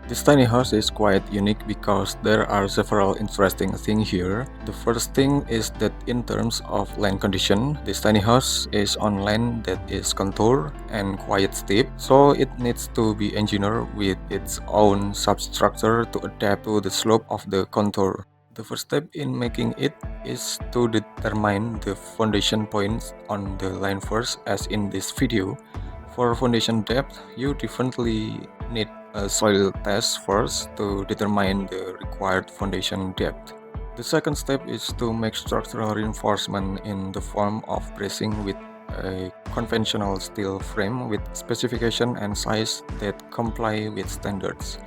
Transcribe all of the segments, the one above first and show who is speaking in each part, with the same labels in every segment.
Speaker 1: This tiny house is quite unique because there are several interesting things here. The first thing is that in terms of land condition, this tiny house is on land that is contour and quite steep, so it needs to be engineered with its own substructure to adapt to the slope of the contour. The first step in making it is to determine the foundation points on the line first, as in this video. For foundation depth, you definitely need a soil test first to determine the required foundation depth. The second step is to make structural reinforcement in the form of bracing with a conventional steel frame with specification and size that comply with standards.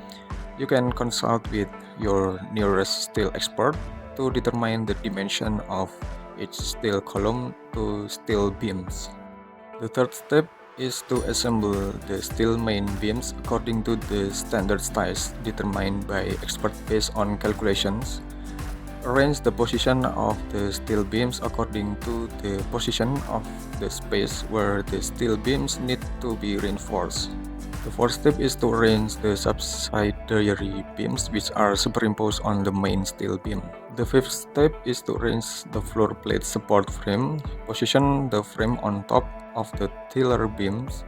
Speaker 1: You can consult with your nearest steel expert to determine the dimension of each steel column to steel beams. The third step is to assemble the steel main beams according to the standard size determined by expert based on calculations. Arrange the position of the steel beams according to the position of the space where the steel beams need to be reinforced. The fourth step is to arrange the subsidiary beams which are superimposed on the main steel beam. The fifth step is to arrange the floor plate support frame. Position the frame on top of the tiller beams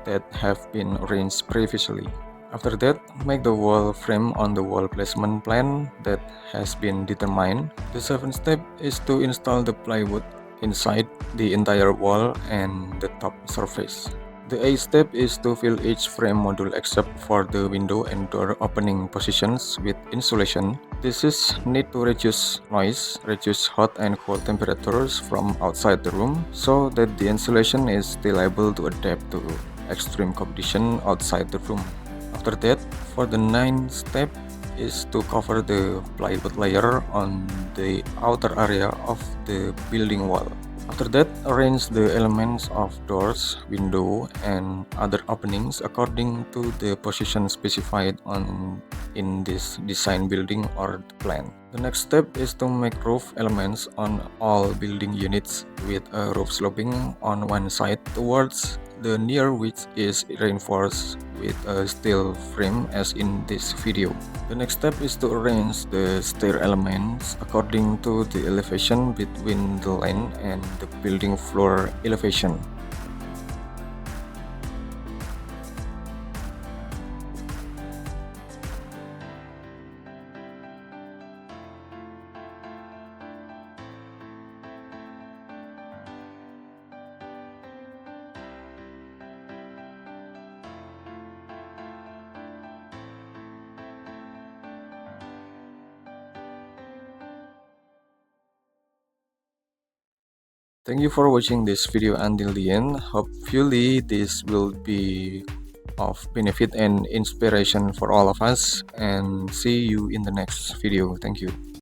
Speaker 1: that have been arranged previously. After that, make the wall frame on the wall placement plan that has been determined. The seventh step is to install the plywood inside the entire wall and the top surface. The eighth step is to fill each frame module except for the window and door opening positions with insulation. This is need to reduce noise, reduce hot and cold temperatures from outside the room, so that the insulation is still able to adapt to extreme condition outside the room. After that, for the ninth step is to cover the plywood layer on the outer area of the building wall. After that, arrange the elements of doors, window, and other openings according to the position specified in this design building or plan. The next step is to make roof elements on all building units with a roof sloping on one side towards the near which is reinforced with a steel frame as in this video. The next step is to arrange the stair elements according to the elevation between the line and the building floor elevation. Thank you for watching this video until the end. Hopefully this will be of benefit and inspiration for all of us, and see you in the next video. Thank you.